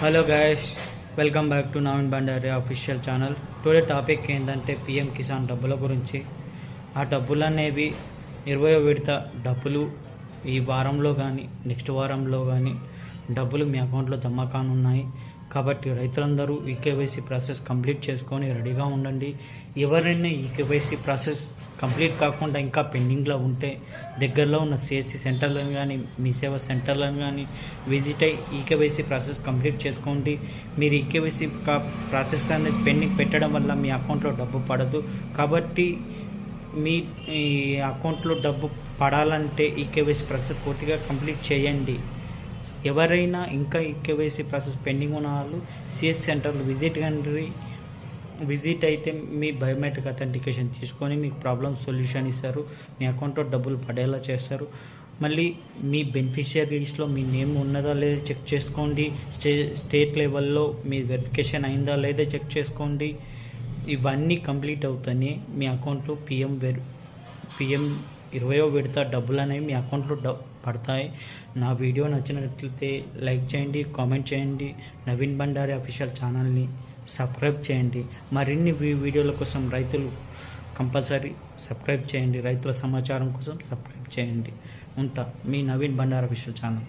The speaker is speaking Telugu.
Hello guys, welcome back to Naveen Bandari official channel. Today topic ఏంటంటే పిఎం కిసాన్ డబ్బుల గురించి. ఆ డబ్బులు అనేవి 20వ విడత డబ్బులు ఈ వారంలో కానీ నెక్స్ట్ వారంలో కానీ డబ్బులు మీ అకౌంట్లో జమ కానున్నాయి. కాబట్టి రైతులందరూ ఈకేవైసీ ప్రాసెస్ కంప్లీట్ చేసుకొని రెడీగా ఉండండి. ఎవరైనా ఈకేవైసీ ప్రాసెస్ కంప్లీట్ కాకుండా ఇంకా పెండింగ్లో ఉంటే దగ్గరలో ఉన్న సిఎస్సి సెంటర్లను కానీ మీ సేవా సెంటర్లను కానీ విజిట్ అయ్యి ఈకేవైసీ ప్రాసెస్ కంప్లీట్ చేసుకోండి. మీరు ఈకేవైసీ ప్రాసెస్ అనేది పెండింగ్ పెట్టడం వల్ల మీ అకౌంట్లో డబ్బు పడదు. కాబట్టి మీ అకౌంట్లో డబ్బు పడాలంటే ఈకేవైసీ ప్రాసెస్ పూర్తిగా కంప్లీట్ చేయండి. ఎవరైనా ఇంకా ఈకేవైసీ ప్రాసెస్ పెండింగ్ ఉన్న వాళ్ళు సిఎస్సి సెంటర్లు విజిట్ అయితే మీ బయోమెట్రిక్ అథెంటికేషన్ తీసుకొని మీకు ప్రాబ్లమ్ సొల్యూషన్ ఇస్తారు. మీ అకౌంట్లో డబ్బులు పడేలా చేస్తారు. మళ్ళీ మీ బెనిఫిషియరీ లిస్ట్లో మీ నేమ్ ఉన్నదా లేదా చెక్ చేసుకోండి. స్టేట్ లెవెల్లో మీ వెరిఫికేషన్ అయిందా లేదా చెక్ చేసుకోండి. ఇవన్నీ కంప్లీట్ అవుతాయి. మీ అకౌంట్లో పిఎం 20వ విడత డబ్బులు అనేవి మీ అకౌంట్లో పడతాయి. నా వీడియో నచ్చినట్లయితే లైక్ చేయండి, కామెంట్ చేయండి. నవీన్ బండారి అఫీషియల్ ఛానల్ని సబ్స్క్రైబ్ చేయండి. మరిన్ని వీడియోల కోసం రైతులు కంపల్సరీ సబ్స్క్రైబ్ చేయండి. రైతుల సమాచారం కోసం సబ్స్క్రైబ్ చేయండి. ఉంటా మీ నవీన్ బండారి అఫీషియల్ ఛానల్.